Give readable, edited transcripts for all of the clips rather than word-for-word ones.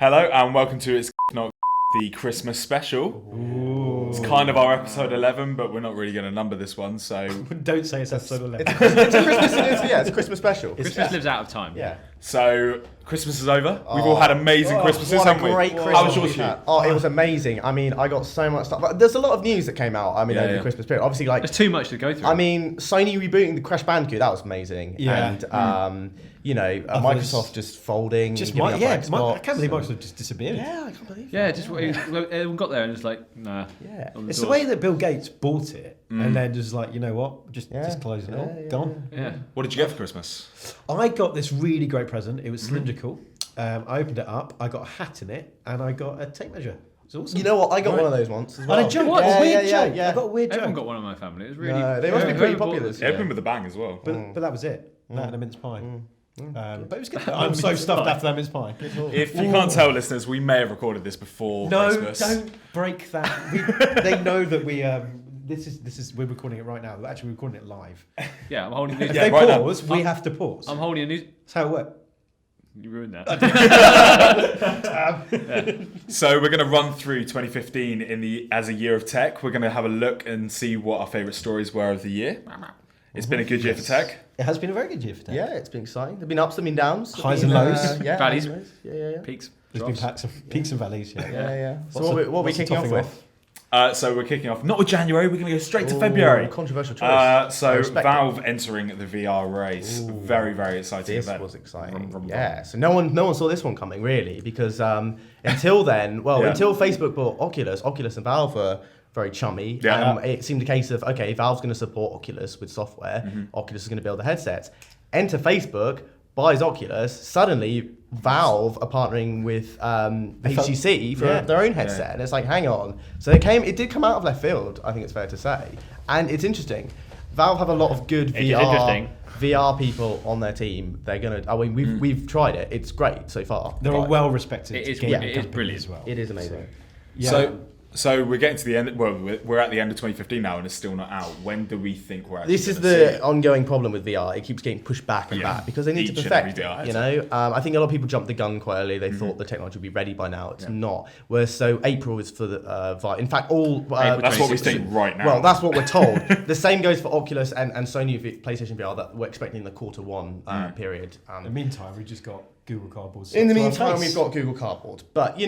Hello and welcome to It's Not the Christmas special. Ooh. It's kind of our episode 11, but we're not really going to number this one, so... Don't say it's episode 11. It's a Christmas, it's a Christmas special. Christmas lives out of time. Yeah. So, Christmas is over. We've all had amazing Christmases, haven't we? What a great Christmas. How was yours, Hugh? Oh, it was amazing. I mean, I got so much stuff. But there's a lot of news that came out, over the Christmas period. Obviously, like... There's too much to go through. I mean, Sony rebooting the Crash Bandicoot, that was amazing. Yeah. And, Microsoft just folding. I can't believe Microsoft just disappeared. Yeah, I can't believe it. Yeah, just everyone got there and it's like, nah. Yeah. It's the way that Bill Gates bought it and then just like, you know what, just close it all, gone. Yeah. What did you get for Christmas? I got this really great present. It was cylindrical. I opened it up. I got a hat in it and I got a tape measure. It was awesome. You know what? I got one of those once as well. And a joke. What? A weird joke. Yeah. I got a weird Everyone joke. got one in my family. It was really... No, they must be pretty popular. It opened with a bang as well. But that was it. That and a mince pie. But it was good. I'm so stuffed after that mince pie. If you can't tell, listeners, we may have recorded this before Christmas. No, don't break that. They know that we... we're recording it right now. We're actually recording it live. Yeah, I'm holding... If they pause, we have to pause. I'm holding a news... That's how it works. You ruined that. So we're going to run through 2015 as a year of tech. We're going to have a look and see what our favourite stories were of the year. It's been a good year for tech. It has been a very good year for tech. Yeah, it's been exciting. There've been ups, there've been downs. Highs and lows. Valleys. Yeah. Peaks. There's been peaks and valleys. Yeah. So what are we kicking off with? So we're kicking off, not with January, we're going to go straight to February. Controversial choice. So Valve entering the VR race. Very, very exciting This event. was exciting. Yeah, so no one saw this one coming really, because until then, until Facebook bought Oculus and Valve were very chummy. Yeah. It seemed a case of, okay, Valve's going to support Oculus with software. Oculus is going to build the headsets. Enter Facebook, buys Oculus. Suddenly, Valve are partnering with HTC for their own headset, and it's like, hang on. So it did come out of left field, I think it's fair to say, and it's interesting. Valve have a lot of good VR people on their team. They're gonna. I mean, we've tried it. It's great so far. They're a well-respected. It is brilliant as well. It is amazing. So we're getting to the end. Well, we're at the end of 2015 now, and it's still not out. When do we think we're actually? This is the ongoing problem with VR. It keeps getting pushed back and back because they need to perfect it. I think a lot of people jumped the gun quite early. They thought the technology would be ready by now. It's not. So April is for the VR. In fact, that's what we think right now. Well, that's what we're told. The same goes for Oculus and Sony PlayStation VR. That we're expecting the Q1 period. In the meantime, we just got Google Cardboard. In the meantime, we've got Google Cardboard. But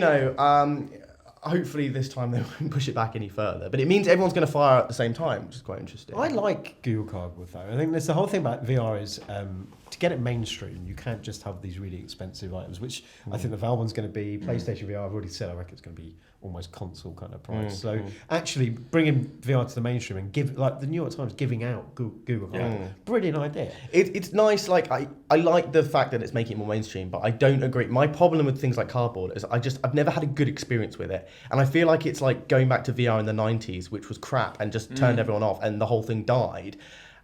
hopefully this time they won't push it back any further. But it means everyone's going to fire at the same time, which is quite interesting. I like Google Cardboard though. I think that's the whole thing about VR is to get it mainstream, you can't just have these really expensive items, which I think the Valve one's going to be. PlayStation VR, I've already said, I reckon it's going to be almost console kind of price. So actually bringing VR to the mainstream and give, like the New York Times giving out Google Cardboard, brilliant idea. It's nice. Like I like the fact that it's making it more mainstream, but I don't agree. My problem with things like Cardboard is I've never had a good experience with it, and I feel like it's like going back to VR in the 90s, which was crap and just turned everyone off, and the whole thing died.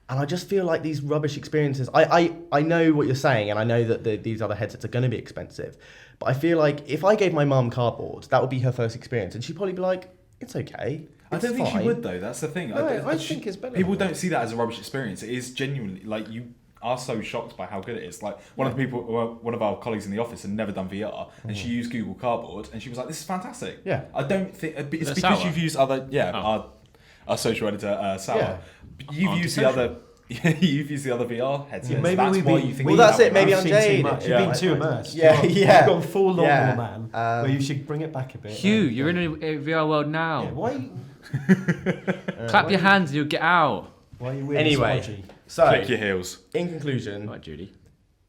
And I just feel like these rubbish experiences. I know what you're saying, and I know that these other headsets are going to be expensive. But I feel like if I gave my mum Cardboard, that would be her first experience, and she'd probably be like, "It's okay." I don't think she would though. That's the thing. No, I think it's better. People don't see that as a rubbish experience. It is genuinely like you are so shocked by how good it is. Like one of our colleagues in the office had never done VR, and she used Google Cardboard, and she was like, "This is fantastic." Yeah. I don't think it's because you've used other our social editor Sour. Yeah. You've used the other. You've used the other VR headsets. Yeah, maybe that's why you think. Well, that's it. Maybe I'm seen jaded. too much. You've been too immersed. You've gone full Lawnmower Man, where you should bring it back a bit. Hugh, you're in a VR world now. Yeah, why? Clap your hands and you'll get out. Why are you weird? Anyway, so Click your heels. in conclusion, Right, Judy.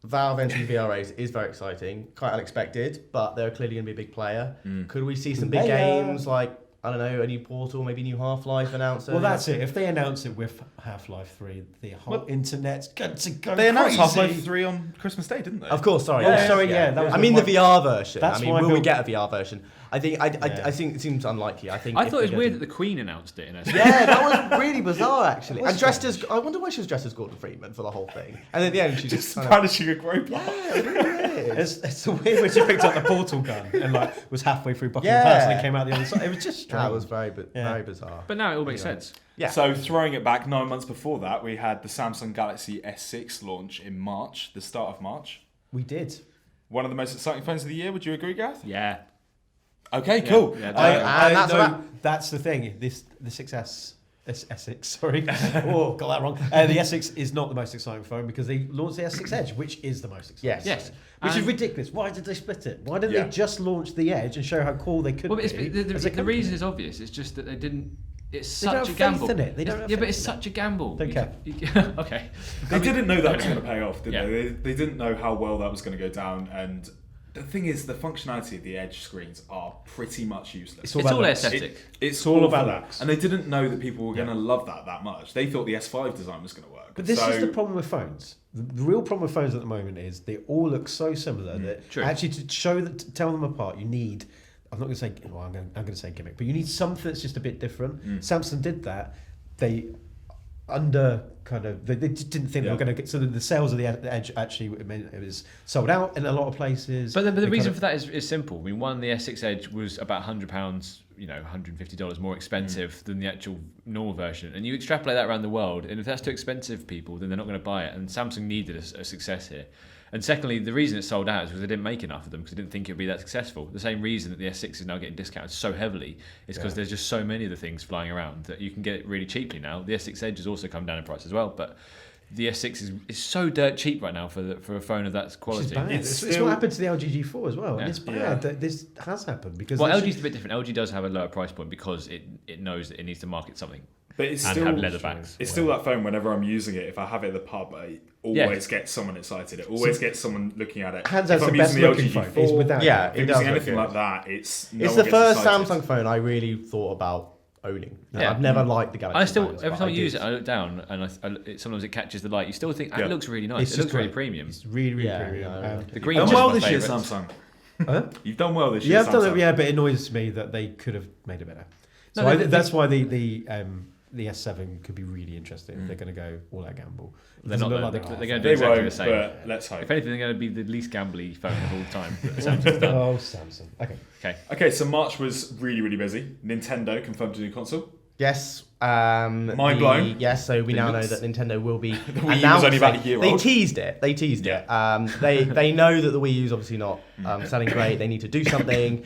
Valve entering VR race is very exciting, quite unexpected, but they're clearly going to be a big player. Could we see some big games like, I don't know, a new Portal, maybe new Half-Life announced? Well, that's it. If they announce it with Half-Life 3, the whole internet's going to go They announced crazy. Half-Life 3 on Christmas Day, didn't they? Of course, sorry. That was I mean the VR version. That's why will we get a VR version? I think it seems unlikely. I thought it was weird that the Queen announced it. Yeah, that was really bizarre actually. And dressed as, I wonder why she was dressed as Gordon Freeman for the whole thing. And at the end she just punishing a robot. Yeah, it really is. It's so weird when she picked up the portal gun and was halfway through Buckingham Palace and then came out the other side. It was just strange. That was very bizarre. But now it all makes sense. Yeah. So throwing it back 9 months before that, we had the Samsung Galaxy S6 launch in March, the start of March. We did. one of the most exciting phones of the year. Would you agree, Gareth? Yeah. Okay, cool. Yeah, That's the thing. The 6S. S6, sorry. Oh, got that wrong. The S6 is not the most exciting phone because they launched the S6 Edge, which is the most exciting. Yes. Which is ridiculous. Why did they split it? Why didn't they just launch the Edge and show how cool they could Well, be? the reason is obvious. It's just that they didn't. It's They don't such a have gamble. faith in it. They don't have Yeah, but faith it's in it. such a gamble. Don't care. Okay. They didn't know that was going to pay off, did Yeah. they? They didn't know how well that was going to go down. And the thing is, the functionality of the Edge screens are pretty much useless. It's all aesthetic. It's all about awful. looks. And they didn't know that people were going to love that much. They thought the S5 design was going to work. But this is the problem with phones. The real problem with phones at the moment is they all look so similar that True. actually to tell them apart, you need. I'm not going to say. Well, I'm going to say gimmick, but you need something that's just a bit different. Samsung did that. They they just didn't think they were going to get. So the sales of the Edge actually it was sold out in a lot of places. But the reason for that is simple. I mean, the S6 Edge was about £100, $150 more expensive than the actual normal version. And you extrapolate that around the world, and if that's too expensive for people, then they're not going to buy it. And Samsung needed a success here. And secondly, the reason it sold out is because they didn't make enough of them because they didn't think it would be that successful. The same reason that the S6 is now getting discounted so heavily is because there's just so many of the things flying around that you can get it really cheaply now. The S6 Edge has also come down in price as well, but the S6 is so dirt cheap right now for a phone of that quality. It's what happened to the LG G4 as well, and it's bad that this has happened because. Well, LG's a bit different. LG does have a lower price point because it knows that it needs to market something. But it's and still have leather backs. It's still that phone. Whenever I'm using it, if I have it at the pub, I always get someone excited. It always gets someone looking at it. Hands down, if the I'm best using the looking LG phone G4, is without. Yeah, if it I'm does using look anything good. like that, It's the first Samsung phone I really thought about owning. Yeah. I've never liked the Galaxy. Every time I use it, I look down and sometimes it catches the light. You still think it looks really nice. It looks really premium. It's really Yeah, premium. yeah. The green You've one's done well my this year, favourite. Samsung. You've done well this year, Yeah, I've done Samsung. it. Yeah, but it annoys me that they could have made it better. So No, that's why the S7 could be really interesting if they're going to go all out gamble. They're not. They're going to do They exactly won't, the same. but let's hope. If anything, they're going to be the least gambly phone of all time that Samsung's done. Oh, Samsung. Okay. Okay, so March was really, really busy. Nintendo confirmed a new console. Yes. Mind blown. Yes, so we now know Brilliant. that Nintendo will be The Wii U was only about a year They old. teased it. They know that the Wii U is obviously not selling great. They need to do something.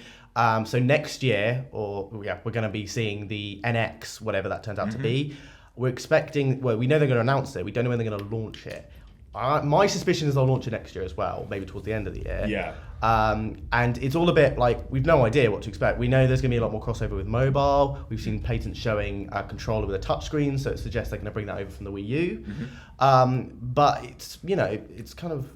So next year, we're going to be seeing the NX, whatever that turns out to be. We're expecting. Well, we know they're going to announce it. We don't know when they're going to launch it. My suspicion is they'll launch it next year as well, maybe towards the end of the year. Yeah. And it's all a bit like we've no idea what to expect. We know there's going to be a lot more crossover with mobile. We've seen patents showing a controller with a touchscreen, so it suggests they're going to bring that over from the Wii U. But it's kind of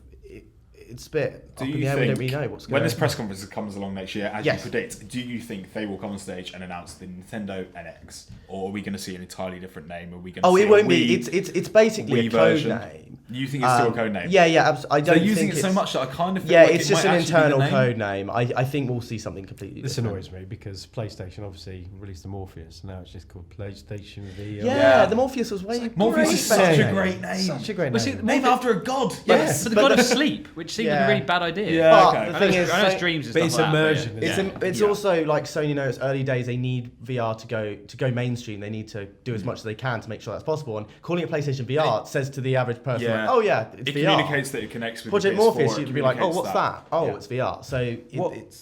it's a bit up in the air. We don't really know what's going when on. this press conference comes along next year, as Yes. you predict, do you think they will come on stage and announce the Nintendo NX, or are we going to see an entirely different name? Are we going to? Oh, see it won't a be. Wii, It's basically Wii a code version? name. You think it's still a code name? Yeah. I don't They're using think it so it's- much that I kind of feel Yeah, like it's it just might an actually be the internal name. code name. I think we'll see something completely This different. annoys me because PlayStation obviously released the Morpheus, and now it's just called PlayStation VR. Yeah, the Morpheus was way. Morpheus is such name. a great name. Such a great Well, see, name. Named after a god. Yes, But the but God of Sleep, which seemed like a really bad idea. Yeah. But okay. the thing is, I know it's dreams and but stuff it's like immersion, that. isn't But It's also like Sony know it's early days. They need VR to go mainstream. They need to do as much as they can to make sure that's possible. And calling it PlayStation VR says to the average person, Yeah. like, "Oh yeah, it's It VR." communicates that it connects with Project the PS4, Morpheus, it you'd be like, "Oh, communicates what's that? Oh, Yeah. it's VR." So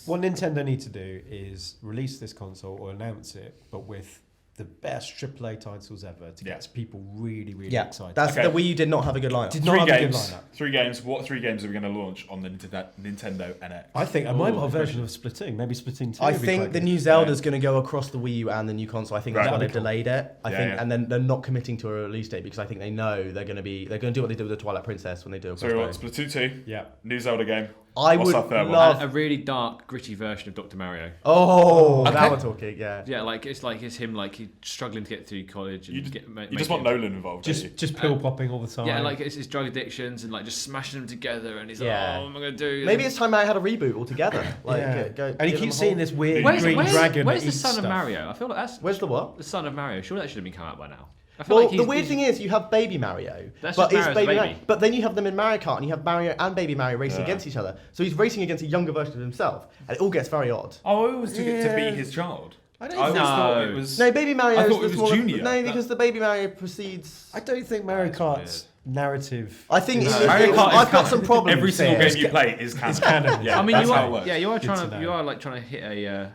What Nintendo need to do is release this console or announce it, but with the best AAA titles ever to get people really, really yeah, excited. that's Okay. the Wii U did not have a good lineup. Did not have a good lineup. 3 games. What 3 games are we going to launch on the Nintendo NX? I think a mobile version of Splatoon, maybe Splatoon 2. I would be think quite the good. new Zelda's going to go across the Wii U and the new console. I think that's Right. why That'd they've be cool. delayed it. I Yeah, think, yeah. and then they're not committing to a release date because I think they know they're going to do what they did with the Twilight Princess when they do a So we want crossbow. Splatoon 2, Yeah. new Zelda game. I What's would our third one? love. a really dark, gritty version of Dr. Mario. Oh, now Okay. we're talking. Yeah. Yeah, it's him he's struggling to get through college and You just, get. you just want Nolan involved, don't you? Just pill popping all the time. Yeah, like it's his drug addictions and like just smashing them together, and he's like, Yeah. "Oh, what am I gonna do?" Maybe it's time I had a reboot altogether. Like, Yeah. go, and he give them keeps a seeing whole- this weird Where's, green where's, dragon. where's that the eats son of stuff. Mario? I feel like Where's the what? the son of Mario. Surely that should have been come out by now. I feel Well, like the weird thing is you have Baby Mario, That's but just it's Mario's Baby baby. Mario. But then you have them in Mario Kart, and you have Mario and Baby Mario racing against each other. So he's racing against a younger version of himself, and it all gets very odd. Oh, it was to Yeah. beat his child. I don't I always think- thought No. it was. No, Baby Mario. I is thought the it was smaller- Junior. No, because the Baby Mario precedes. I don't think Mario That's Kart's narrative. I think Mario Kart I've is got some problems. Every single here. game you play is canon. It's canon. Yeah, I mean, that's you how it are, works. yeah, you are Good to trying know. you are like trying to hit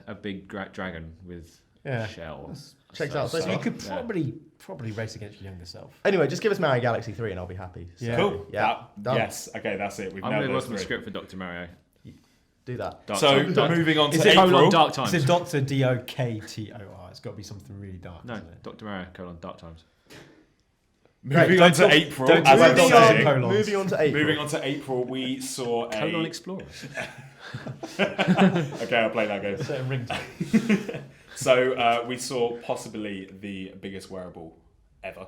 a big dragon with Yeah. a shell. Checks out so So you far. could probably race against your younger self. Anyway, just give us Mario Galaxy 3 and I'll be happy. So, Yeah. Cool. Yeah. Done. Yes. Okay, that's it. We've I'm nailed going to work those on the three. script for Dr. Mario. Do that. Dark So Time. moving on to Is it April. Dark Times. It's a Dr. Doktor. It's got to be something really dark. No, isn't it? Dr. Mario, Dark Times. Moving Right, on to don't- April. don't as I moving was on. saying, Colons. Moving on to April. moving on to April, we saw a. Colon Explorer. Okay, I'll play that game. Certain ringtone. So we saw possibly the biggest wearable ever,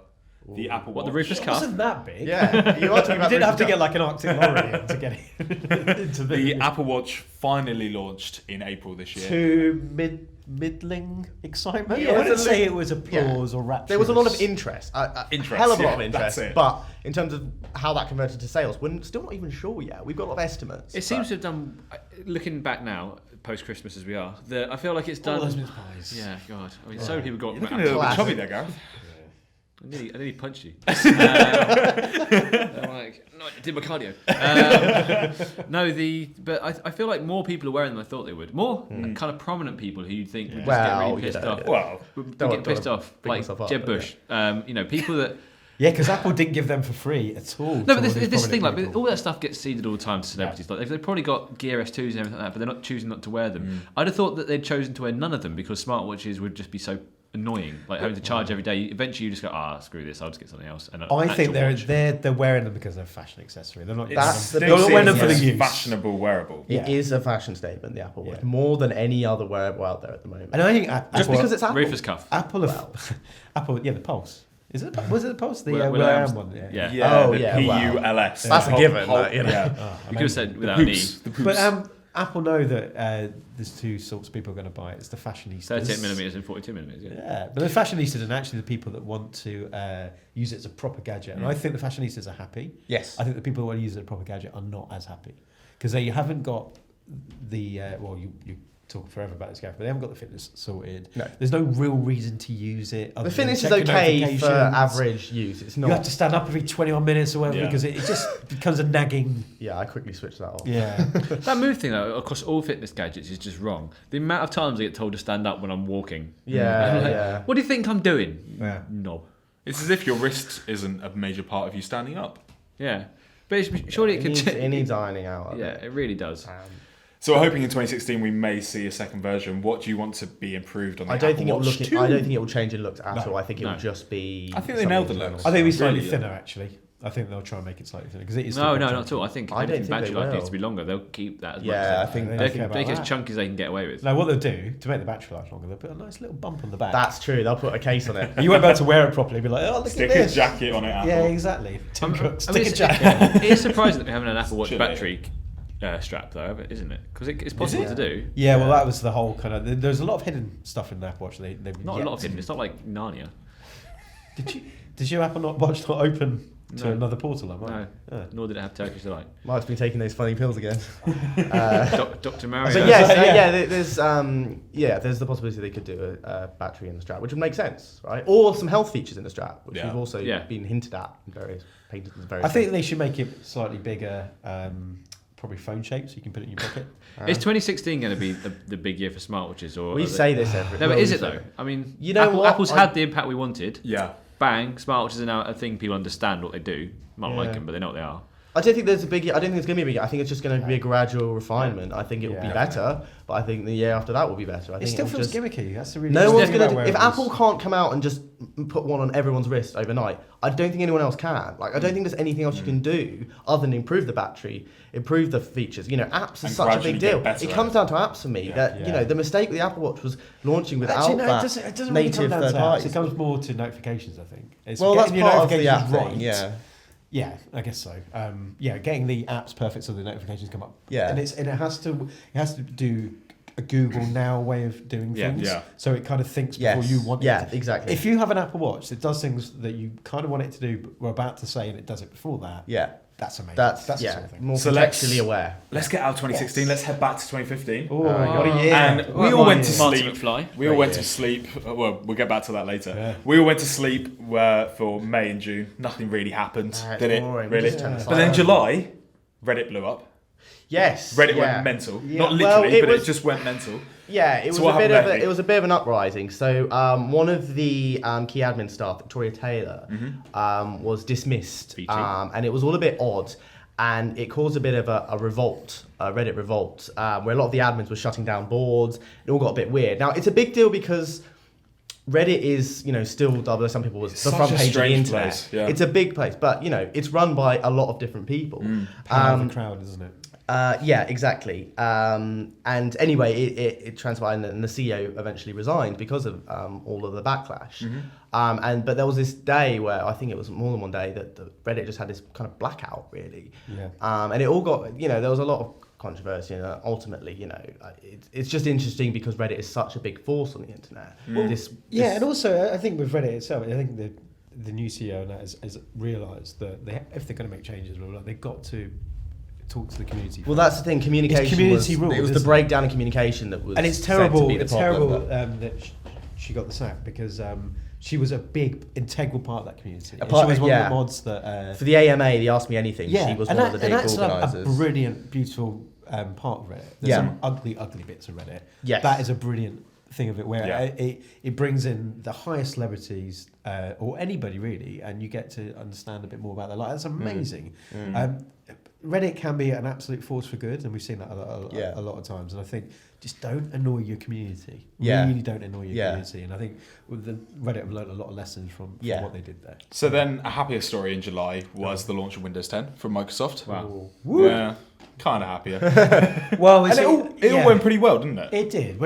the Apple Watch. What, the Rufus It Cuff? wasn't that big. Yeah, you are talking You about. didn't have to Rufus get like an Arctic lorry in to get it into The Apple Watch finally launched in April this year. to middling excitement. Yeah, I wouldn't there's a say li- it was applause or rapture. There was a lot of interest, a Interest, hell of a lot yeah, of interest. that's it. But in terms of how that converted to sales, we're still not even sure yet. We've got a lot of estimates. It seems to have done. Looking back now, post Christmas as we are, I feel like it's all done. those mince pies. Yeah, God. I mean, so many people got. You're looking a little bit Classic. chubby there, Gareth. I nearly punched you. I'm like, no, I did my cardio. But I feel like more people are wearing them than I thought they would. More kind of prominent people who you'd think would just Well, get really pissed you know, off. Well, Would Don't get want pissed to off, big like myself up, Jeb but Bush. People that. Yeah, because Apple didn't give them for free at all. No, but this is the thing. Like all that stuff gets seeded all the time to celebrities. Like they've probably got Gear S2s and everything like that, but they're not choosing not to wear them. I'd have thought that they'd chosen to wear none of them because smartwatches would just be so annoying. Like having to charge every day. Eventually, you just go, screw this. I'll just get something else. And I think watch. they're wearing them because they're a fashion accessory. They're not. That's the they're big not wearing them for the thing, use. fashionable wearable. It Yeah. is a fashion statement, the Apple Watch, Yeah. more than any other wearable out there at the moment. And I think Just because it's Apple. Rufus Cuff. Apple, the Pulse. Is it? Was it the Pulse? The Will Will I Arms- Am one. Yeah. Yeah. Oh, the yeah, wow. PULS. That's a The given, whole- you know. yeah. You could have said without The an E. poops. The poops. But Apple know that there's two sorts of people who are going to buy it. It's the fashionistas. 38mm and 42mm. Yeah. Yeah, but the fashionistas and actually the people that want to use it as a proper gadget. And I think the fashionistas are happy. Yes. I think the people who want to use it as a proper gadget are not as happy because they haven't got the you talk forever about this, Gareth, but they haven't got the fitness sorted. No. There's no real reason to use it. The fitness is okay for average use. It's not. You have to stand up every 21 minutes or whatever Yeah. because it just becomes a nagging. Yeah, I quickly switched that off. Yeah. That move thing though, across all fitness gadgets, is just wrong. The amount of times I get told to stand up when I'm walking. Yeah, I'm like, yeah. What do you think I'm doing? Yeah. Knob. It's as if your wrist isn't a major part of you standing up. Yeah, but surely it could. It needs ironing out. Yeah, it really does. So we're hoping in 2016 we may see a second version. What do you want to be improved on the I don't Apple think it will Watch look. 2? I don't think it will change in looks at No. all. I think it will No. just be. I think they something nailed the internal. looks. I think it'll be slightly Really? thinner actually. I think they'll try and make it slightly thinner because it is. No, still not chunky. at all. I think I don't if think battery they life will. needs to be longer, they'll keep that as Yeah, much as I think They they don't care can about make it as that. chunky as they can get away with. No, what they'll do to make the battery life longer, they'll put a nice little bump on the back. That's true. They'll put a case on it. You won't be able to wear it properly. Be like, oh, look Stick at a this. jacket on it, Apple. Yeah, exactly. Tim Cook, I stick mean, a jacket. it is surprising that we haven't an Apple Watch Should they? battery strap though, isn't it? Because it's possible to do. Yeah, well, that was the whole kind of. There's a lot of hidden stuff in the Apple Watch. They Not a lot of hidden. It's not like Narnia. Did your Apple Watch not open to No. another portal? Like No, mine? nor did it have Turkish delight. Mike's been taking those funny pills again. Dr. Mario. So yes, Yeah. there's the possibility they could do a battery in the strap, which would make sense, right? Or some health features in the strap, which Yeah. have also Yeah. been hinted at in various pages. I think they should make it slightly bigger, probably phone shaped, so you can put it in your pocket. Is 2016 going to be the big year for smartwatches? Or We say this every. No, but well, is we it say though? I mean, You know what? Apple's had the impact we wanted. Yeah. Bang, smartwatches are now a thing people understand what they do. Might not like Yeah. them, but they know what they are. I don't think there's a big. I don't think it's going to be a big. I think it's just going to be a gradual refinement. I think it will be Yeah. better, but I think the year after that will be better. I It think still it'll feels just, gimmicky. That's the really. No the one's thing going to. about If wearables. Apple can't come out and just put one on everyone's wrist overnight, I don't think anyone else can. Like, I don't think there's anything else you can do other than improve the battery, improve the features. You know, apps are And such a gradually big get deal. better It at comes it. down to apps for me. That you Yeah. know, the mistake with the Apple Watch was launching without Actually, no, that it doesn't really come native down third to apps. parties. It comes more to notifications, I think. It's Well, that's getting your part of the notifications app thing. Yeah. Yeah, I guess so. Getting the apps perfect so the notifications come up. Yeah. and it has to do a Google Now way of doing Yeah. things. Yeah. So it kind of thinks Yes. before you want it. Yeah, to. exactly. If you have an Apple Watch that does things that you kind of want it to do, but we're about to say, and it does it before that, Yeah. That's amazing. That's the yeah, sort of thing. more So let's- contextually aware. Let's get out of 2016. Yes. Let's head back to 2015. Oh, what a year. And we Well, all went to Martin sleep. McFly. We all Great went year. to sleep. Well, we'll get back to that later. Yeah. We all went to sleep for May and June. Nothing really happened, It's did it? boring. We Really? just turned the But then side. July, Reddit blew up. Yes. Reddit yeah. went mental. Yeah. Not Well, literally, but was- it just went mental. Yeah, it was So what a bit happened of there, it was a bit of an uprising. So one of the key admin staff, Victoria Taylor, was dismissed, BT. and it was all a bit odd, and it caused a bit of a revolt, a Reddit revolt, where a lot of the admins were shutting down boards. It all got a bit weird. Now it's a big deal because Reddit is, still, although some people was the Such front a page of the strange internet. place, yeah. It's a big place, but it's run by a lot of different people. Power of the crowd, isn't it? Yeah, exactly. And anyway, it transpired, and the CEO eventually resigned because of all of the backlash. But there was this day where I think it was more than one day that the Reddit just had this kind of blackout, really. Yeah. And it all got, there was a lot of controversy, and ultimately, it's just interesting because Reddit is such a big force on the internet. Yeah, and also I think with Reddit itself, I think the new CEO now has realised that if they're going to make changes, they've got to talk to the community. Well, that's the thing. Communication community was, rules, it was the isn't it? breakdown in communication that was, And it's said terrible. to be the It's problem, terrible but- that she got the sack because she was a big integral part of that community. A part- She was one yeah. of the mods that. For the AMA, the Ask Me Anything, Yeah, she was and one of the big that's organisers. a brilliant, beautiful part of Reddit. There's Yeah. some ugly bits of Reddit. Yes. That is a brilliant thing of it, where Yeah. it brings in the highest celebrities or anybody really, and you get to understand a bit more about their life. That's amazing. Reddit can be an absolute force for good, and we've seen that a lot of times. And I think just don't annoy your community. Yeah. Really don't annoy your Yeah. community. And I think with the Reddit have learned a lot of lessons from Yeah. what they did there. So then, a happier story in July was the launch of Windows 10 from Microsoft. Wow. Yeah, kind of happier. Well, And it all went pretty well, didn't it? It did.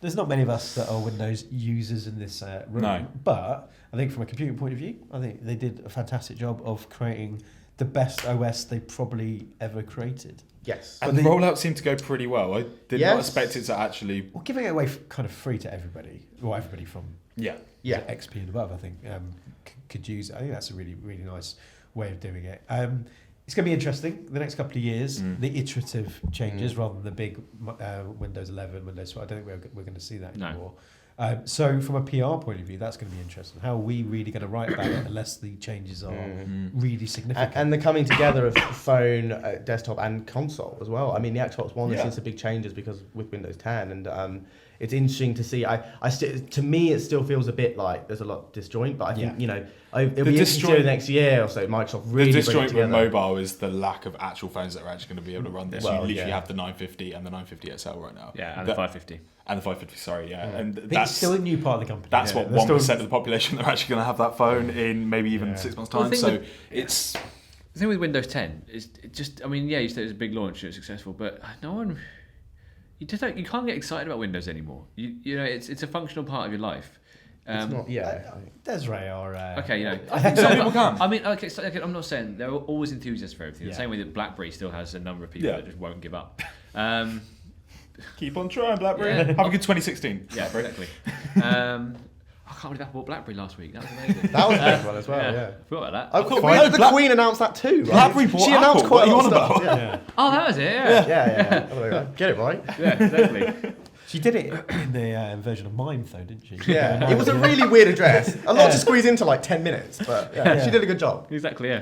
There's not many of us that are Windows users in this room. No. But I think from a computing point of view, I think they did a fantastic job of creating the best OS they probably ever created. Yes. And the rollout seemed to go pretty well. I did not expect it to actually. Well, giving it away kind of free to everybody, or everybody from Yeah. Yeah. XP and above, I think could use it. I think that's a really, really nice way of doing it. It's going to be interesting the next couple of years, the iterative changes rather than the big Windows 11, Windows 12. I don't think we're going to see that No. anymore. So from a PR point of view, that's going to be interesting. How are we really going to write about it unless the changes are really significant? And the coming together of phone, desktop, and console as well. I mean, the Xbox One has Yeah. seen some big changes because with Windows 10, and it's interesting to see. To me, it still feels a bit like there's a lot disjoint, but I think it'll be interesting to see next year or so. Microsoft really The bring it disjoint with together. mobile is the lack of actual phones that are actually going to be able to run this. Well, you literally yeah. have the 950 and the 950 XL right now. Yeah, and the 550. And the 550, sorry, yeah. And But it's that's still a new part of the company. that's Yeah, what they're 1% still- of the population that are actually going to have that phone in maybe even 6 months' Well, time. the thing So with- it's. The thing with Windows 10 is it just, I mean, yeah, you said it was a big launch, it was successful, but no one, you can't get excited about Windows anymore. You know, it's a functional part of your life. It's not. Yeah. Desiree are. Okay, you know, I think some people can. I mean, okay, I'm not saying there are always enthusiasts for everything. Yeah. The same way that BlackBerry still has a number of people Yeah. that just won't give up. Keep on trying, BlackBerry. Yeah. Have a good 2016. Yeah, BlackBerry. exactly. I can't believe Apple bought BlackBerry last week. That was amazing. That was a big one as well. Yeah. Forgot about that. Oh, the Queen announced that too. Right? BlackBerry bought She announced Apple. quite a What lot are of you on stuff. about? Yeah. Oh, that was it. Yeah. Yeah. Get it right. Yeah, exactly. She did it in the version of Mime, though, didn't she? Yeah. It was a really weird address. A lot to squeeze into like 10 minutes, but Yeah. she did a good job. Exactly. Yeah.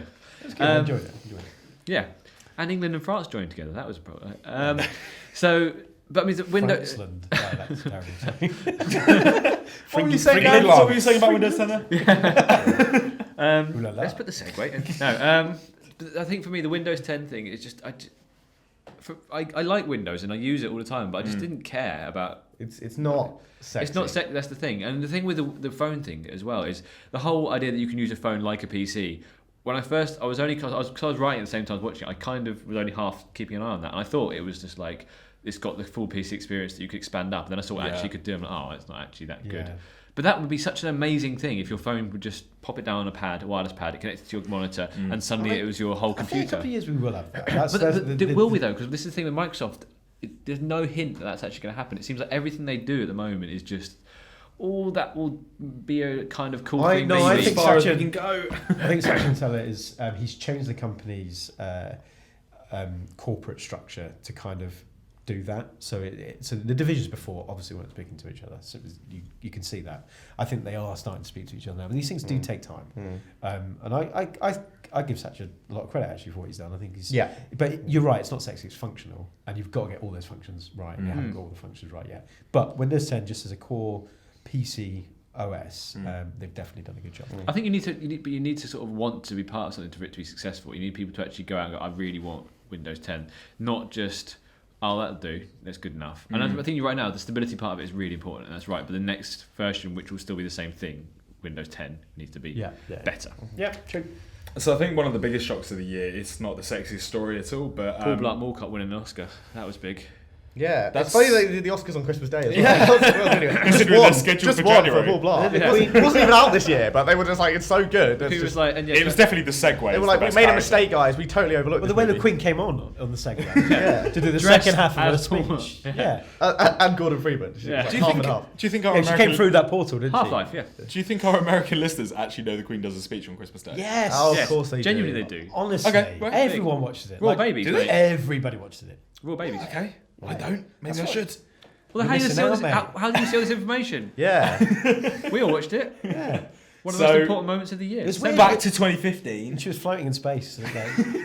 I enjoyed it. Yeah, and England and France joined together. That was a problem. But I mean, the Windows. Franceland. Oh, that's terrible. What were you saying, What Gary? were you saying about Windows 10 there? Ooh la la. Let's put the segue in. No, I think for me the Windows 10 thing is just I like Windows and I use it all the time, but I just didn't care about. It's not sexy. It's not that's the thing, and the thing with the phone thing as well is the whole idea that you can use a phone like a PC. When I first, I was only because I was writing at the same time as watching it. I kind of was only half keeping an eye on that, and I thought it was just like it's got the full PC experience that you could expand up. And then I saw what it actually could do. I'm like, oh, it's not actually that good. Yeah. But that would be such an amazing thing if your phone would just pop it down on a pad, a wireless pad, it connected to your monitor, and suddenly it was your whole I think a computer. couple of years we will have that. Will we though? Because this is the thing with Microsoft. There's no hint that that's actually going to happen. It seems like everything they do at the moment is just all that will be a kind of cool I thing. know, I maybe. think as far as Satya- we can go. I think Satya Nadella is he's changed the company's corporate structure to kind of do that. So so the divisions before obviously weren't speaking to each other. So you can see that. I think they are starting to speak to each other now. But these things do take time. And I give Satya a lot of credit actually for what he's done. I think he's But you're right. It's not sexy. It's functional, and you've got to get all those functions right. You haven't got all the functions right yet. But Windows 10 just as a core PC OS, they've definitely done a good job. I think you need to sort of want to be part of something for it to be successful. You need people to actually go out and go, I really want Windows 10, not just, oh, that'll do, that's good enough. And I think right now the stability part of it is really important, and that's right. But the next version, which will still be the same thing, Windows 10 needs to be better. Yeah, true. So I think one of the biggest shocks of the year, it's not the sexiest story at all, but Paul Blart Mall Cop winning an Oscar, that was big. Yeah, That's- it's funny they did the Oscars on Christmas Day as well. Yeah. Anyway, Considering they're scheduled just for one January. for Paul Blart. Yeah. It wasn't even out this year, but they were just like, it's so good. It's He was just- like, and it was definitely the segue. they were like, we made a mistake, guys. We totally overlooked Well, this the way the movie." Queen came on the second round, to do the Dressed second half of her as Paul. speech. Yeah. And Gordon Freeman. She Yeah. was Do like you half and think? half. Do you think our Yeah, she American came through that portal, didn't Half-Life, she? yeah. Do you think our American listeners actually know the Queen does a speech on Christmas Day? Yes. Oh, of Yes, course they genuinely do. they do. Honestly, Okay, right. everyone watches it. Raw babies, do mate. Everybody watches it. Raw babies. Okay. I don't. Maybe That's I what- should. Well, You're how do you missing see all out, this? mate. How do you see all this information? Yeah. We all watched it. Yeah. One of the So- most important moments of the year. It's So- weird. Back to 2015. And she was floating in space. At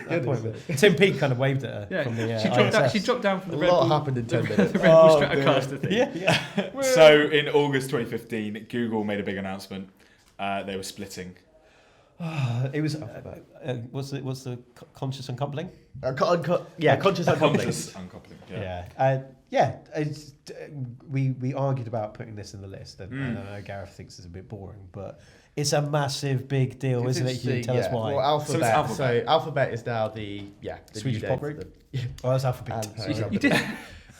that point. Tim Peake kind of waved at her Yeah, from the she dropped down. ISS. She dropped down from A the Red lot Bull. happened in 10 minutes. The Red Bull Stratocaster thing. Yeah. So in August 2015, Google made a big announcement. They were splitting. It was. What's the conscious uncoupling? Conscious uncoupling. Conscious uncoupling. Yeah. We argued about putting this in the list, and I know Gareth thinks it's a bit boring, but it's a massive, big deal, isn't it? Can you tell us why? Well, Alphabet. So it's Alphabet. So Alphabet is now the Swedish new pop name. group? Oh, that's Alphabet. And- You did.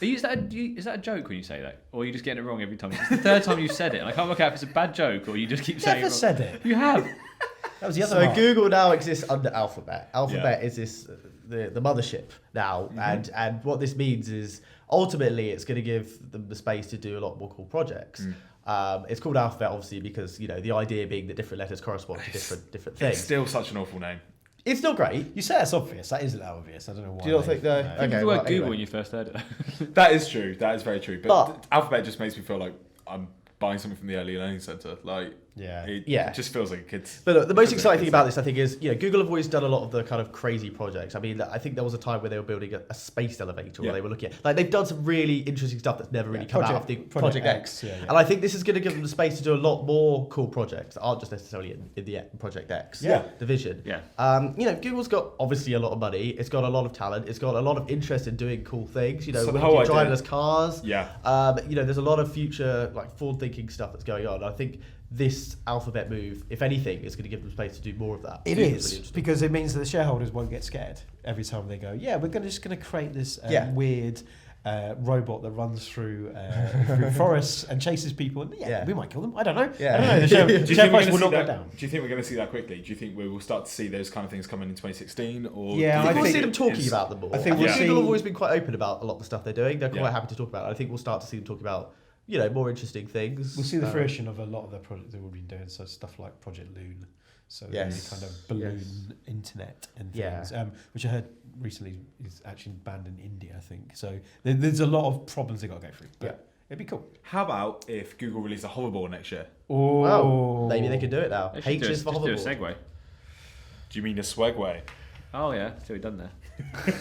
Is that a joke when you say that, or are you just getting it wrong every time? It's the third time you've said it, and I can't work out if it's a bad joke or you just keep saying it Never wrong. said it. You have. That was the other So part. Google now exists under Alphabet. Alphabet is this the mothership now, and what this means is ultimately it's going to give them the space to do a lot more cool projects. It's called Alphabet obviously because the idea being that different letters correspond to different things. It's still such an awful name. It's still great. You say that's obvious. That isn't obvious. I don't know why. Do you not think though? Think of Okay, the word well, Google anyway. when you first heard it. That is true. That is very true. But But- Alphabet just makes me feel like I'm buying something from the Early Learning Centre. Like, Yeah. it just feels like a kid's. But look, the most feels like a exciting thing kid's about this, I think, is Google have always done a lot of the kind of crazy projects. I mean, I think there was a time where they were building a space elevator, where they were looking at they've done some really interesting stuff that's never really come out of the Project X. Yeah. And I think this is going to give them the space to do a lot more cool projects that aren't just necessarily in the Project X division. Yeah. Google's got obviously a lot of money. It's got a lot of talent. It's got a lot of interest in doing cool things. So the we're whole looking at idea- driverless cars. Yeah. There's a lot of future, forward-thinking stuff that's going on. I think this Alphabet move, if anything, is going to give them space to do more of that. It It's really is interesting. because it means that the shareholders won't get scared every time they go. Yeah, we're just going to create this weird robot that runs through forests and chases people. And we might kill them. I don't know. Yeah. I don't know. The share, Do you share think we're price going will to not see go that? down. Do you think we're going to see that quickly? Do you think we will start to see those kind of things coming in 2016? Or Yeah, do you I think we'll think see them it talking is- about them more. I think we'll Google see- have always been quite open about a lot of the stuff they're doing. They're quite Yeah. happy to talk about it. I think we'll start to see them talking about, more interesting things. We'll see the fruition of a lot of the projects they've already been doing. So stuff like Project Loon. So the Yes. kind of balloon internet and Yeah. things, which I heard recently is actually banned in India, I think. So there's a lot of problems they've got to go through. But it'd be cool. How about if Google released a hoverboard next year? Oh, Well, maybe they could do it now. They should H do a, is for just do a hoverboard. segue. Do you mean a Swagway? Oh yeah, see what we've done there.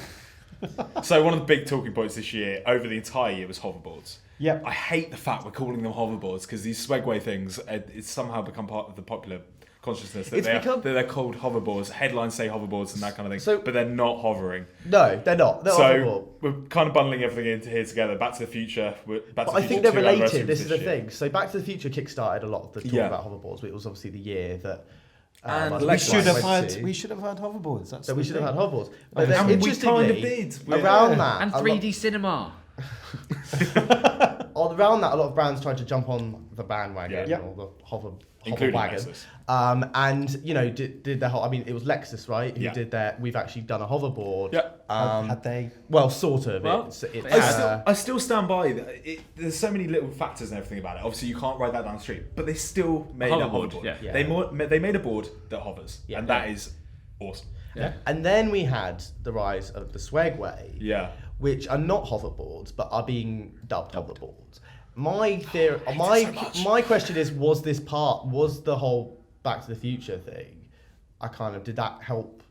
So one of the big talking points this year, over the entire year, was hoverboards. Yep. I hate the fact we're calling them hoverboards because these Swagway things, it's somehow become part of the popular consciousness that they're called hoverboards. Headlines say hoverboards and that kind of thing, So- but they're not hovering. No, they're not. They're not hoverboard. So we're kind of bundling everything into here together. Back to the Future. But I think they're 2 anniversary related. was This is the year. thing. So Back to the Future kickstarted a lot of the talk Yeah. about hoverboards. But it was obviously the year that. And Alexa we Lex should have went had to. we should have had hoverboards. That's So we the should have thing. had hoverboards. But And then we kind of interestingly, did. around that, And a lot- 3D cinema. on the around that, a lot of brands tried to jump on the bandwagon Yeah. or the hover Including wagon. Lexus. And did their whole. I mean, it was Lexus, right? Who Yeah. did that? We've actually done a hoverboard. Yeah. Had they? Well, sort of. Well, I still stand by that. There's so many little factors and everything about it. Obviously, you can't ride that down the street, but they still made a Hoverboard, hoverboard. yeah. They made a board that hovers, Yeah. and that is awesome. Yeah. And then we had the rise of the Swagway, Yeah. which are not hoverboards but are being dubbed hoverboards. My theory, my question is: was the whole Back to the Future thing? Did that help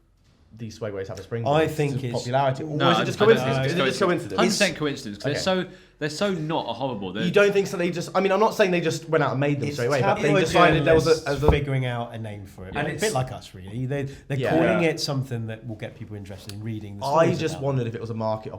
these Swagways have a springboard? I think it's popularity, or No, was I it just don't think coincidence? it's Is it just coincidence? 100% coincidence. 'Cause they're so not a hoverboard. You don't think so? They just. I mean, I'm not saying they just went out and made them It's straight away, but they tabloid decided there was journalists a figuring out a name for it. And And a it's- bit like us, really. They're Yeah. calling Yeah. it something that will get people interested in reading the I stories just about. wondered if it was a marketing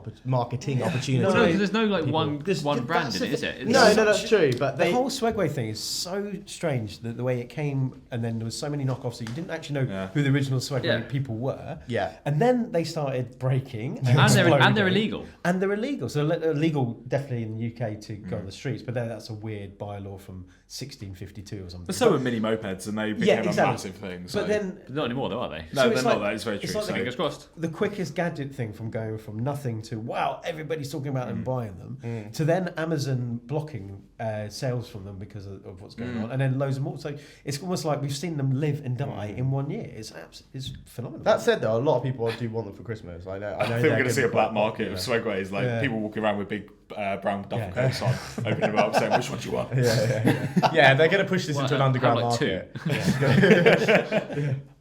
opportunity. No, because there's no like People- one There's- brand That's in it, the is thing. it? No, It's- that's true. But The they. whole Swagway thing is so strange that the way it came, and then there was so many knockoffs that you didn't actually know Yeah. who the original Swagway Yeah. people were. Yeah. And then they started breaking, And they're exploding. illegal. And they're illegal. So illegal, definitely in the UK to go on the streets, but then that's a weird bylaw from 1652 or something. But so were mini mopeds, and they became exactly. a massive thing. So. But then Not anymore, though, are they? no, so they're it's not. like- That is very it's true. like So- Fingers crossed. the quickest gadget thing from going from nothing to wow, everybody's talking about them Mm. buying them, to then Amazon blocking sales from them because of what's going Mm. on, and then loads of more. So it's almost like we've seen them live and die in 1 year. It's phenomenal. That said, though, a lot of people do want them for Christmas. I know. I think we're going to see a black market of Swagways, like Yeah. people walking around with big brown duffel Yeah. coats on, opening them up, saying, "Which one do you want?" Yeah, they're going to push this Well, into an how underground about market.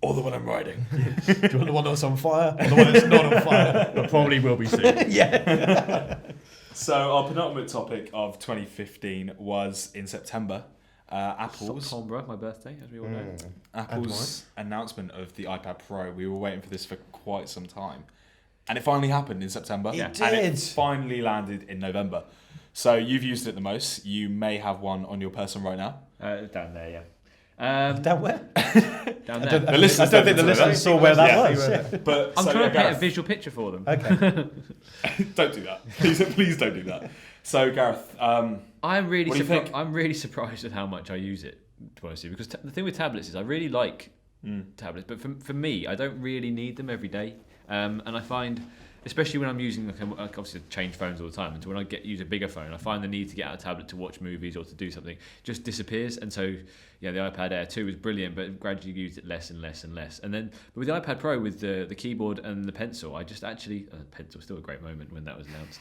Or the one I'm riding. Do you want the one that's on fire or the one that's not on fire? But probably will be soon. Yeah. So our penultimate topic of 2015 was in September. Apple's September, my birthday, as we all know. Apple's announcement of the iPad Pro. We were waiting for this for quite some time, and it finally happened in September. It And it did. finally landed in November. So you've used it the most. You may have one on your person right now. Down there, yeah. Down where? Down I there. don't, The listeners I don't think don't the know that. listeners saw where that Yeah. was. Yeah. But I'm so, trying to paint a Gareth, visual picture for them. Okay. don't do that. Please don't do that. So Gareth, I'm really What do you think? I'm really surprised at how much I use it, to be honest with you, because the thing with tablets is I really like tablets, but for me, I don't really need them every day. And I find, especially when I'm using like obviously I change phones all the time, and when I use a bigger phone, I find the need to get out a tablet to watch movies or to do something just disappears. And so yeah, the iPad Air 2 was brilliant, but gradually used it less and less and less. And then but with the iPad Pro, with the keyboard and the pencil, I just actually pencil still a great moment when that was announced.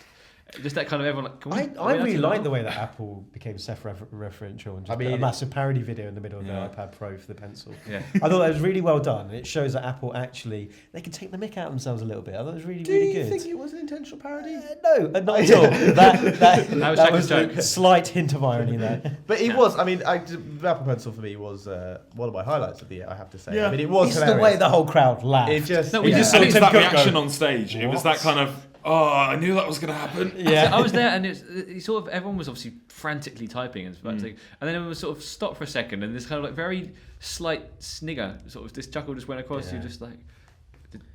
Just that kind of everyone. Like, can we, I really like the way that Apple became self-referential and just put a massive parody video in the middle of the iPad Pro for the pencil. Yeah. I thought that was really well done, and it shows that Apple actually they can take the mick out of themselves a little bit. I thought it was really, Do really you good. think it was an intentional parody? No, not at all. that was that Jack's was a joke. slight hint of irony there. But it was. I mean, the Apple Pencil for me was one of my highlights of the year. I have to say. Yeah. I mean, it was It's hilarious. the way the whole crowd laughed. It just. No, yeah. we just and saw it's Tim that Cook reaction go, on stage. It was "What?" that kind of, oh, I knew that was going to happen. Yeah. I was there, and it sort of everyone was obviously frantically typing and and then everyone was sort of stopped for a second, and this kind of like very slight snigger, sort of this chuckle just went across. Yeah. You're just like,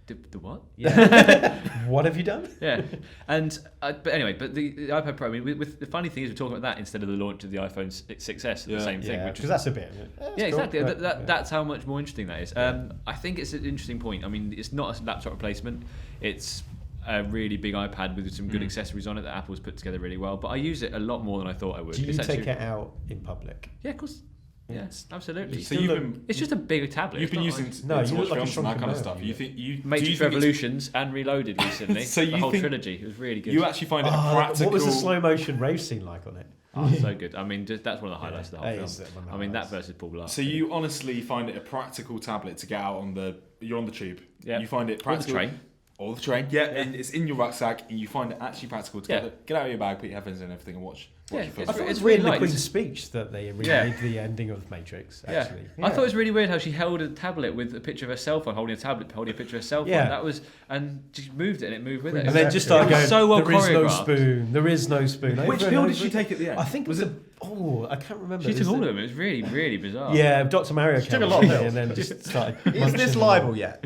the what? Yeah. What have you done? Yeah, and but anyway, but the iPad Pro. I mean, with the funny thing is we're talking about that instead of the launch of the iPhone 6S, Yeah. the same thing. Yeah, Which because is, that's a bit. yeah, exactly. Cool. That's how much more interesting that is. I think it's an interesting point. I mean, it's not a laptop replacement. It's a really big iPad with some good accessories on it that Apple's put together really well. But I use it a lot more than I thought I would. Do you It's take actually, it out in public? Yeah, of course. Yes, absolutely. So you've been It's just a bigger tablet. you've It's been not using No, it to you watch look like a films and that shrunken kind of man, stuff. you. You think you like do Matrix you think it's- Revolutions and Reloaded recently. So you the whole think- trilogy. It was really good. You actually find it a Oh, practical. what was the slow motion rave scene like on it? Oh, so good. I mean, just, that's one of the highlights of the whole That film. is one of the I mean, that highlights. versus Paul Blart. So you honestly find it a practical tablet to get out on the. You're on the tube. Yeah. You find it Or the practical. train. Or the train. Yeah, and it's in your rucksack, and you find it actually practical to Yeah. get out of your bag, put your headphones in, and everything, and watch Yeah, your film. it's I thought it was It's weird really in the light. Queen's speech that they remade Yeah. the ending of Matrix. Yeah. Actually, I thought it was really weird how she held a tablet with a picture of her cell phone, holding a tablet, holding a picture of her cell phone. Yeah. That was, and she moved it and it moved with it. And then just started It was going. so well there is no choreographed. spoon. There is no spoon. Which Over and pill over did she take at the end? I think it was a. Oh, I can't remember. She It took was all the- of them. It was really, really bizarre. Yeah, Dr. Mario She came took a lot of along pills. and then just started. Is munching this them libel all. yet?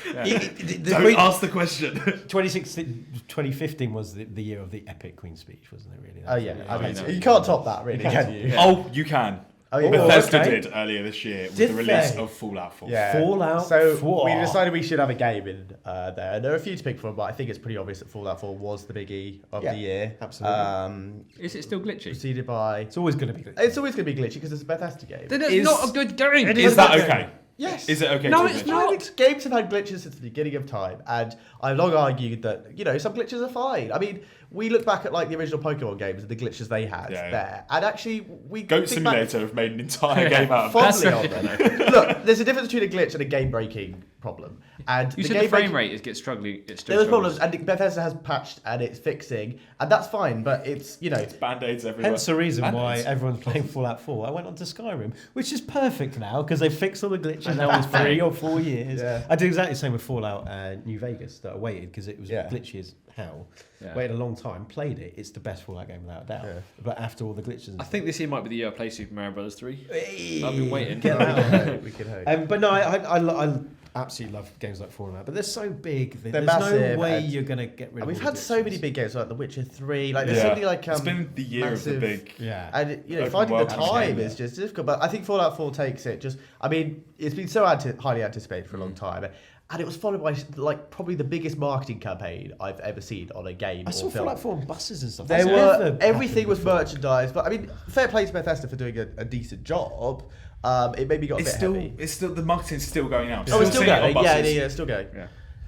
Don't ask the question. 2015 was the year of the epic Queen speech, wasn't it? Really? Oh yeah, That I was mean, amazing. you can't top that, really, can you? Oh, you can. Oh, yeah. Bethesda okay. did earlier this year with Did the release they? of Fallout 4. Yeah. Fallout So 4. we decided we should have a game in there. There are a few to pick from, but I think it's pretty obvious that Fallout 4 was the biggie of the year. Absolutely. Is it still glitchy? Preceded by. It's always going to be good. It's always going to be glitchy because it's a Bethesda game. Then it's Is- not a good game. Is that okay? Yes. Is it okay? No, to it's glitch? not. I think games have had glitches since the beginning of time, and I've long argued that some glitches are fine. I mean, we look back at like the original Pokemon games and the glitches they had there, and actually we Goat think back Simulator have made an entire game out of fondly that. of them. Look, there's a difference between a glitch and a game-breaking problem, and You the said the game frame rate is gets struggling. It still There was struggles. problems, and Bethesda has patched and it's fixing, and that's fine. But it's Band-Aids everywhere. Hence the reason why Band-Aids. everyone's playing Fallout 4. I went on to Skyrim, which is perfect now because they fixed all the glitches that was 3 or 4 years. Yeah. I did exactly the same with Fallout New Vegas that I waited because it was Yeah. glitchy as hell. Yeah. Waited a long time, played it. It's the best Fallout game without a doubt. Yeah. But after all the glitches, and I think this year might be the year I play Super Mario Brothers 3. Hey, I've been waiting. Get that out. we can hope. But no, I absolutely love games like Fallout, but they're so big. There's massive, no way and- you're gonna get rid of. And we've all had the so many glitches. big games like The Witcher 3. Like there's so many like it's been the year massive- of the big. Yeah. And Open finding the world time game, is just difficult. But I think Fallout 4 takes it. It's been so highly anticipated for a long time, and it was followed by like probably the biggest marketing campaign I've ever seen on a game. I or saw film. Fallout 4 on buses and stuff. There That's were never everything happened was before. merchandised, but I mean, fair play to Bethesda for doing a decent job. It maybe got a It's bit still, heavy. it's still the marketing's still going out. Oh, it's still seeing it on going. Yeah, buses. yeah, it's still going. Yeah.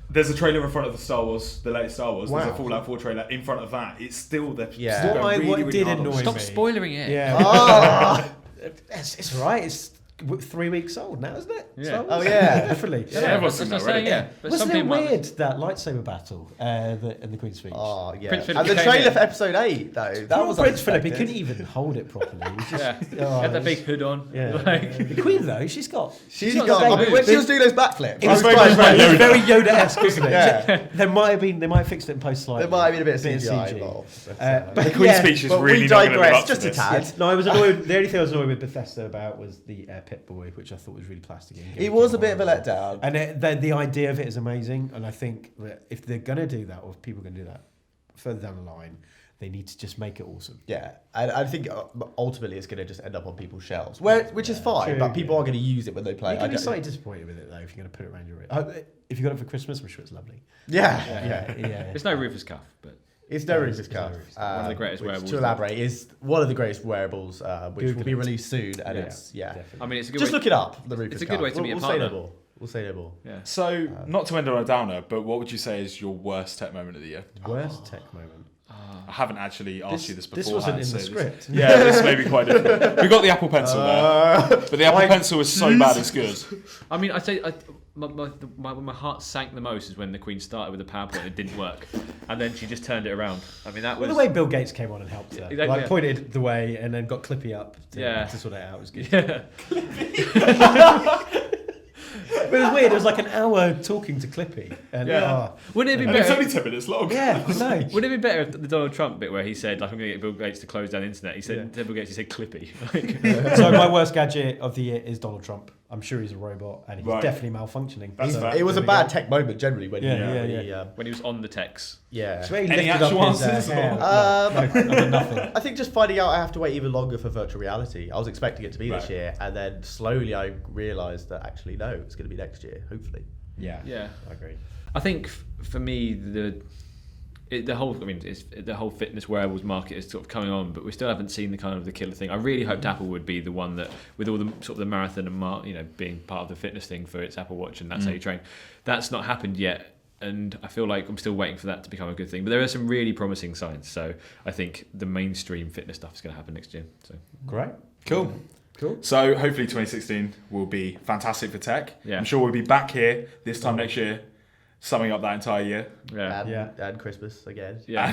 There's a trailer in front of the Star Wars, the latest Star Wars. There's Wow. a Fallout 4 trailer in front of that. It's still they're Yeah. still going What really, did really hard on annoy it. Stop me. spoiling it. Yeah. Ah! It's right. It's 3 weeks old now, isn't it? Yeah. Star Wars? Oh, yeah. Definitely. Yeah, Yeah. everyone's That's seen what that I'm saying, already. yeah. But Wasn't some it people might- weird, that lightsaber battle in the Queen's speech? Oh yeah. Prince Philip And the came trailer in. for episode 8 though. That Poor was Prince Philip. He unexpected. couldn't even hold it properly. He was just, Yeah. oh, Had that it big was- hood on. Yeah. Like, The Queen though, she's got. She's got got. the I mean, big when she boot. was doing those backflips, It I was was very, quite it was very Yoda-esque, wasn't it? Yeah. They might have fixed it in post slightly. There might have been a bit of CGI involved. But The Queen's speech is but really we not going to live digress up just to a this. tad. No, I was annoyed. The only thing I was annoyed with Bethesda about was the Pit Boy, which I thought was really plastic. It was a bit of a letdown. And the idea of it is amazing. And I think that if they're going to do that, or if people are going to do that further down the line, they need to just make it awesome. Yeah, and I think ultimately it's going to just end up on people's shelves, which is fine, True, but people yeah. are going to use it when they play. You I can be don't- slightly disappointed with it though if you're going to put it around your wrist. If you got it for Christmas, I'm sure it's lovely. Yeah, Yeah. it's no Rufus Cuff, but It's no Yeah, Rufus it's Cuff. no Rufus One of the greatest which, wearables to elaborate, is one of the greatest wearables, which Google will be it. released soon, and Yeah, it's definitely. I mean, it's a good Just way. look it up. The Rufus It's a Cuff. good way to meet a We'll say no partner. more. We'll say no more. Yeah. So, not to end on a downer, but what would you say is your worst tech moment of the year? Worst tech moment. I haven't actually asked you this before. This wasn't in the script. Yeah, this may be quite different. We got the Apple Pencil there, but the Apple Pencil was so bad it's good. I mean, I'd say my heart sank the most is when the Queen started with the PowerPoint and it didn't work, and then she just turned it around. I mean, that was Well, the way Bill Gates came on and helped her, Exactly, like yeah. pointed the way and then got Clippy up to sort it out. It was good. yeah. But it was weird. It was like an hour talking to Clippy. And, Yeah. Wouldn't it be And it's better? only 10 minutes long. yeah, I know. Wouldn't it be better if the Donald Trump bit where he said, like, I'm going to get Bill Gates to close down the internet? He said, to Bill Gates, he said Clippy. Like, So my worst gadget of the year is Donald Trump. I'm sure he's a robot and he's Right. definitely malfunctioning. That's So fair. It was a there we bad go. tech moment generally when Yeah, he, yeah. when he was on the text. yeah. So he Any lifted actual up his, answers or- hair. No, I did nothing. I think just finding out I have to wait even longer for virtual reality. I was expecting it to be this Right. year, and then slowly I realised that actually no, it's going to be next year, hopefully. Yeah, Yeah. I agree. I think for me, the whole fitness wearables market is sort of coming on, but we still haven't seen the killer thing. I really hoped Apple would be the one that, with all the sort of the marathon and being part of the fitness thing for its Apple Watch, and that's how you train. That's not happened yet, and I feel like I'm still waiting for that to become a good thing. But there are some really promising signs. So I think the mainstream fitness stuff is going to happen next year. So Great. Cool. Cool. So hopefully 2016 will be fantastic for tech. Yeah. I'm sure we'll be back here this time next year, summing up that entire year. yeah, And Christmas again. yeah.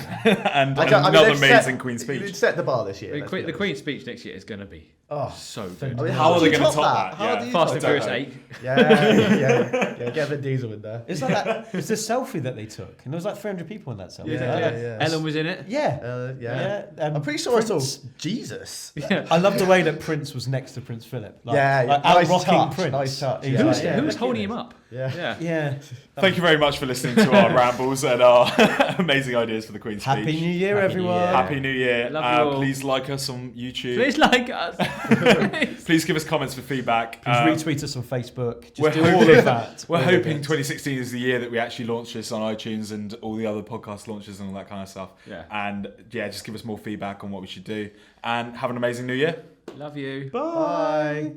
And I mean, another they've amazing set- Queen's They've speech. set the bar this year. The let's be Queen's honest. speech next year is going to be Oh, So Finn- good. I mean, How are do they you going to top top that? How Yeah. do you Fast top and don't Furious know. 8. Yeah, get Vin Diesel in there. It's like that. It's a selfie that they took, and there was like 300 people in that selfie. Yeah. Ellen was in it. Yeah. Yeah. Yeah. I'm pretty sure I Prince- saw Jesus. Yeah. I love the way that Prince was next to Prince Philip. Like, Yeah, like nice out-rocking touch, Prince. nice touch, He's yeah. like, Yeah. Who was look at holding this. him up? Yeah. Yeah. Yeah. Thank you very much for listening to our rambles and our amazing ideas for the Queen's Happy speech. New Year, Happy New everyone. Year. Happy New Year. Love you all. Please like us on YouTube. Please like us. Please give us comments for feedback. Please retweet us on Facebook. we're Just do all hoping- of that. We're All of hoping it. 2016 is the year that we actually launch this on iTunes and all the other podcast launches and all that kind of stuff. Yeah. And yeah, just give us more feedback on what we should do. And have an amazing new year. Love you. Bye.